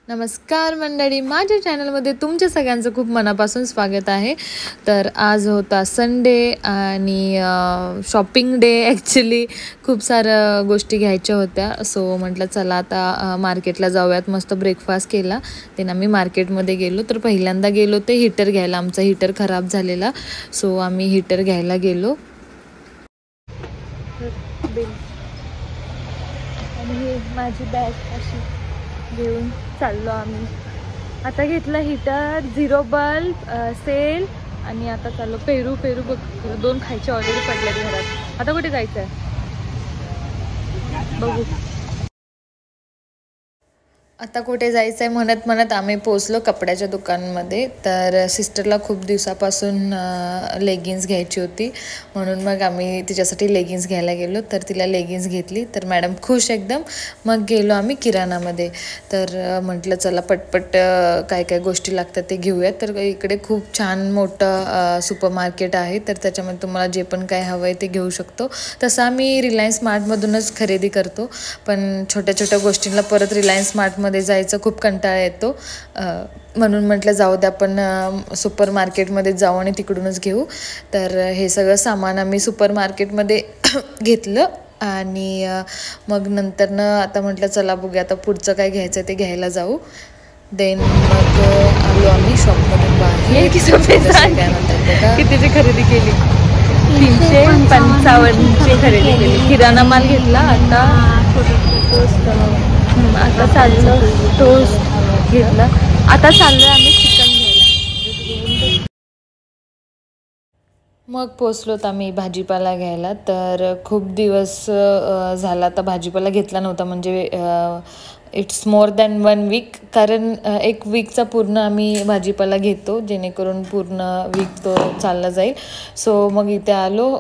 नमस्कार मंडळी, माझ्या चॅनलमध्ये तुमच्या सगळ्यांचं खूप मनापासून स्वागत आहे। तर आज होता संडे आणि शॉपिंग डे। ॲक्च्युली खूप साऱ्या गोष्टी घ्यायच्या होत्या, सो म्हटलं चला आता मार्केटला जाऊयात। मस्त ब्रेकफास्ट केला, देन आम्ही मार्केटमध्ये गेलो। तर पहिल्यांदा गेलो ते हीटर घ्यायला, आमचा हीटर खराब झालेला, सो आम्ही हीटर घ्यायला गेलो। आणि हे माझी बॅग अशी घेऊन चाललो आम्ही। आता घेतलं हीटर, 0 बल्ब, सेल आणि आता चाललो पेरू बघ, 2 खायचे ऑलरेडी पडलेत घरात। आता कुठे जायचं आहे बघू। आता कुठे जायचं आहे म्हणत म्हणत आम्ही पोचलो कपड्याच्या दुकानमध्ये। तर सिस्टरला खूप दिवसापासून लेगिन्स घ्यायची होती, म्हणून मग आम्ही तिच्यासाठी लेगिन्स घ्यायला गेलो। तर तिला लेगिन्स घेतली, तर मॅडम खुश एकदम। मग गेलो आम्ही किराणामध्ये। तर म्हटलं चला पटपट काय काय गोष्टी लागतात ते घेऊयात। तर इकडे खूप छान मोठं सुपर मार्केट आहे, तर त्याच्यामध्ये तुम्हाला जे पण काय हवं आहे ते घेऊ शकतो। तसं आम्ही रिलायन्स स्मार्टमधूनच खरेदी करतो, पण छोट्या छोट्या गोष्टींना परत रिलायन्स स्मार्टमध्ये जायचं खूप कंटाळा येतो, म्हणून म्हटलं जाऊ द्या आपण सुपर मार्केटमध्ये जाऊ आणि तिकडूनच घेऊ। तर हे सगळं सामान आम्ही सुपर मार्केटमध्ये घेतलं आणि मग नंतरनं आता म्हटलं चला बघूया आता पुढचं काय घ्यायचं ते घ्यायला जाऊ। देन मग आलो आम्ही शॉपमधून बाहेर। कितीची खरेदी केली? 355ची खरेदी केली। किराणा माल घेतला। आता चाललो टोस्ट घेतला। आता चाललोय आम्ही चिकन घ्यायला। मग पोचलोत आम्ही भाजीपाला घ्यायला। तर खूप दिवस झाला आता भाजीपाला घेतला नव्हता, म्हणजे इट्स मोर दॅन 1 वीक, कारण 1 वीकचा पूर्ण आम्ही भाजीपाला घेतो, जेणेकरून पूर्ण वीक तो चालला जाईल। सो मग इथे आलो,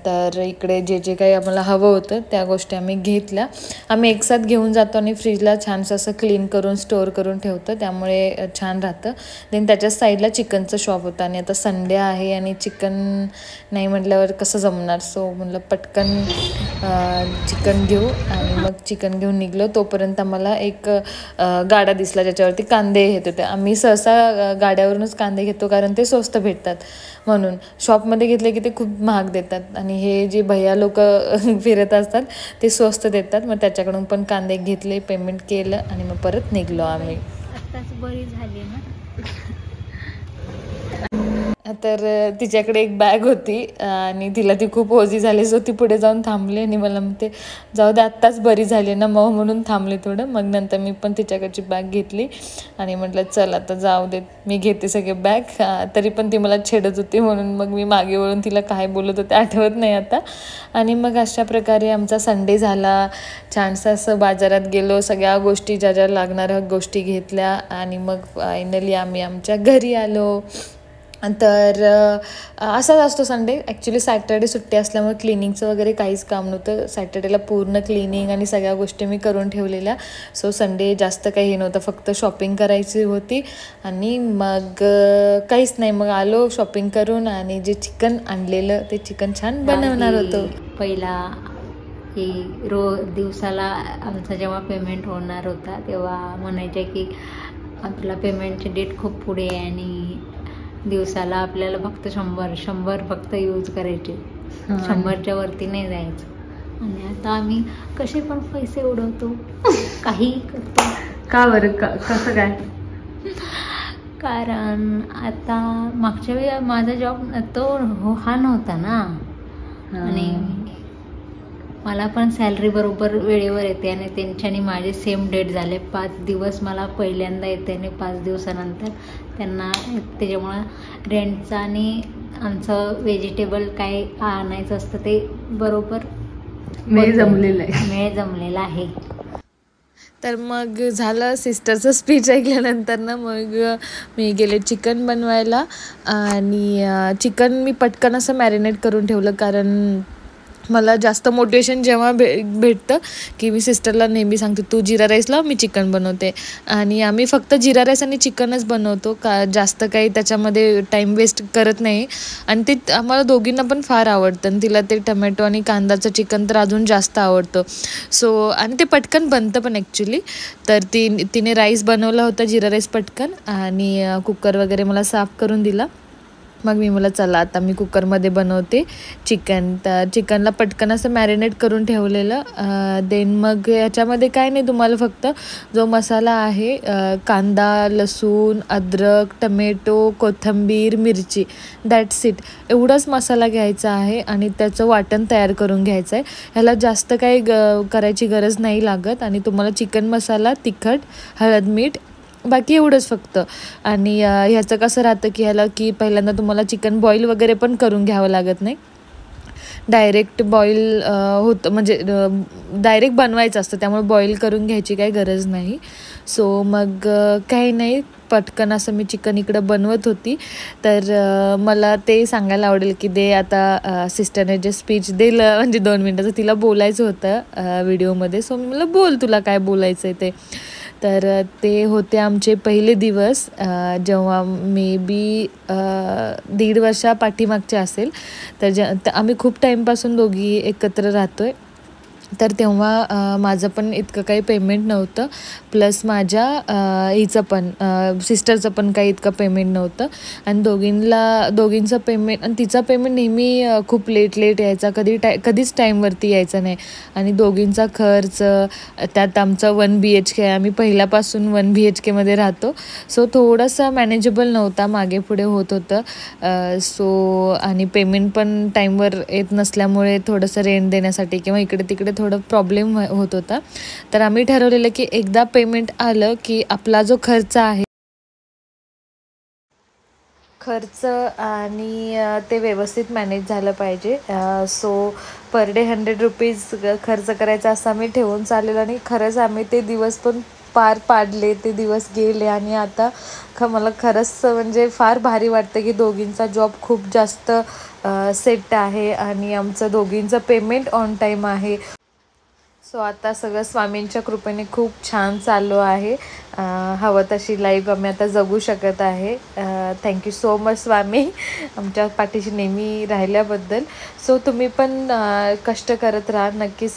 तर इकडे जे जे काही आम्हाला हवं होतं त्या गोष्टी आम्ही घेतल्या। आम्ही एकसाथ घेऊन जातो आणि फ्रीजला छानसं असं क्लीन करून स्टोअर करून ठेवतो, त्यामुळे छान राहतं। देन त्याच्या साईडला चिकनचं शॉप होतं आणि आता संडे आहे आणि चिकन नाही म्हटल्यावर कसं जमणार। सो म्हटलं पटकन चिकन घेऊ आणि मग चिकन घेऊन निघलो। तोपर्यंत आम्हाला एक गाडा दिसला ज्याच्यावरती कांदे येत होते। आम्ही सहसा गाड्यावरूनच कांदे घेतो, कारण ते स्वस्त भेटतात, म्हणून शॉपमध्ये घेतले की ते खूप महाग देतात आणि हे जे भैया लोक फिरत असतात ते स्वस्त देतात। मग त्याच्याकडून पण कांदे घेतले, पेमेंट केलं आणि मग परत निघलो आम्ही। आत्ताच बरी झाली ना। तर तिच्याकडे एक बॅग होती आणि तिला ती खूप ओझी झाली, सो ती पुढे जाऊन थांबली आणि मला म्हणते जाऊ दे आत्ताच बरी झाली ना, मग म्हणून थांबले थोडं। मग नंतर मी पण तिच्याकडची बॅग घेतली आणि म्हटलं चल आता जाऊ देत, मी घेते सगळे बॅग। तरी पण ती मला छेडत होती, म्हणून मग मी मागे वळून तिला काय बोलत होते आठवत नाही आता। आणि मग अशा प्रकारे आमचा संडे झाला। छानसं असं बाजारात गेलो, सगळ्या गोष्टी ज्या ज्या लागणाऱ्या गोष्टी घेतल्या आणि मग फायनली आम्ही आमच्या घरी आलो। तर असाच असतो संडे। ॲक्च्युली सॅटर्डे सुट्टी असल्यामुळे क्लिनिंगचं वगैरे काहीच काम नव्हतं। सॅटर्डेला पूर्ण क्लिनिंग आणि सगळ्या गोष्टी मी करून ठेवलेल्या, सो संडे जास्त काही हे नव्हतं, फक्त शॉपिंग करायची होती आणि मग काहीच नाही। मग आलो शॉपिंग करून आणि जे चिकन आणलेलं ते चिकन छान बनवणार होतो। पहिला की दिवसाला आमचा जेव्हा पेमेंट होणार होता तेव्हा म्हणायचे की आपला पेमेंटची डेट खूप पुढे आहे आणि दिवसाला आपल्याला फक्त 100 फक्त यूज करायचे, 100च्या वरती नाही जायचं। आणि आता आम्ही कसे पण पैसे उडवतो, काही करतो। का बरं? कसं काय? कारण आता मागच्या वेळी माझा जॉब तो हा नव्हता ना, आणि मला पण सॅलरी बरोबर वेळेवर येते आणि त्यांच्यानी माझे सेम डेट झाले। 5 दिवस मला पहिल्यांदा येते आणि 5 दिवसानंतर त्यांना, त्याच्यामुळं रेंटचं आणि आमचं व्हेजिटेबल काय आणायचं असतं ते बरोबर मेळ जमलेला आहे। तर मग झालं सिस्टरचं स्पीच ऐकल्यानंतर ना, मग मी गेले चिकन बनवायला। आणि चिकन मी पटकन असं मॅरिनेट करून ठेवलं, कारण मला जास्त मोटिवेशन जेव्हा भेटतं की मी सिस्टरला नेहमी सांगते तू जिरा राईस लाव, मी चिकन बनवते. आणि आम्ही फक्त जिरा राईस आणि चिकनच बनवतो, का जास्त काही त्याच्यामध्ये टाईम वेस्ट करत नाही. आणि ते आम्हाला दोघींना पण फार आवडतं आणि तिला ते टमॅटो आणि कांदाचं चिकन तर अजून जास्त आवडतं. सो आणि ते पटकन बनतं पण ॲक्च्युली. तर तिने राईस बनवला होता, जिरा राईस पटकन, आणि कुकर वगैरे मला साफ करून दिला. मग मला चला आता मी कुकरमध्ये बनवते चिकन. तर चिकनला पटकन असं मॅरिनेट करून ठेवलेलं. देन मग याच्यामध्ये काय नाही, तुम्हाला फक्त जो मसाला आहे कांदा, लसूण, अद्रक, टमॅटो, कोथिंबीर, मिरची, दॅट्स इट, एवढाच मसाला घ्यायचा आहे आणि त्याचं वाटण तयार करून घ्यायचं आहे. ह्याला जास्त काही करायची गरज नाही लागत. आणि तुम्हाला चिकन मसाला, तिखट, हळद, मीठ, बाकी एवढंच फक्त. आणि ह्याचं कसं राहतं की ह्याला की पहिल्यांदा तुम्हाला चिकन बॉईल वगैरे पण करून घ्यावं लागत नाही, डायरेक्ट बॉईल होतं, म्हणजे डायरेक्ट बनवायचं असतं, त्यामुळे बॉईल करून घ्यायची काही गरज नाही. सो मग काही नाही, पटकन असं मी चिकन इकडं बनवत होती. तर मला ते सांगायला आवडेल की दे आता सिस्टरने जे स्पीच दिलं म्हणजे 2 मिनटाचं, तिला बोलायचं होतं व्हिडिओमध्ये. सो मी मला बोल, तुला काय बोलायचं आहे ते. तर ते होते आमचे पहिले दिवस, जेव्हा मे बी 1.5 वर्षा पाठीमागचे असेल. तर आम्ही खूप टाईमपासून दोघी एकत्र राहतो आहे. तर तेव्हा माझं पण इतकं काही पेमेंट नव्हतं, प्लस माझ्या हिचं पण सिस्टरचं पण काही इतकं पेमेंट नव्हतं. आणि दोघींचं पेमेंट आणि तिचा पेमेंट नेहमी खूप लेट यायचा, कधीच टाईमवरती यायचा नाही. आणि दोघींचा खर्च, त्यात आमचं 1 BHK आहे, आम्ही पहिल्यापासून 1 BHKमध्ये राहतो. सो थोडंसं मॅनेजेबल नव्हता, मागे पुढे होत होतं. सो आणि पेमेंट पण टाईमवर येत नसल्यामुळे थोडंसं रेंट देण्यासाठी किंवा इकडे तिकडे थोडं प्रॉब्लेम होत होता. तर आम्ही ठरवलेलं की एकदा पेमेंट आलं की आपला जो खर्च आहे, खर्च आणि ते व्यवस्थित मॅनेज झालं पाहिजे. सो पर डे 100 रुपीज खर्च करायचा असं आम्ही ठेवून चाललेलो. आणि खरंच आम्ही ते दिवस पण पार पाडले, ते दिवस गेले. आणि आता मला खरंच म्हणजे फार भारी वाटतं की दोघींचा जॉब खूप जास्त सेट आहे आणि आमचं दोघींचं पेमेंट ऑन टाईम आहे. सो आता सगळं स्वामींच्या कृपेने खूप छान चालू आहे. हवं तशी लाईफ आम्ही आता जगू शकत आहे. थँक्यू सो मच स्वामी, आमच्या पाठीशी नेहमी राहिल्याबद्दल. सो तुम्ही पण कष्ट करत राहा नक्कीच.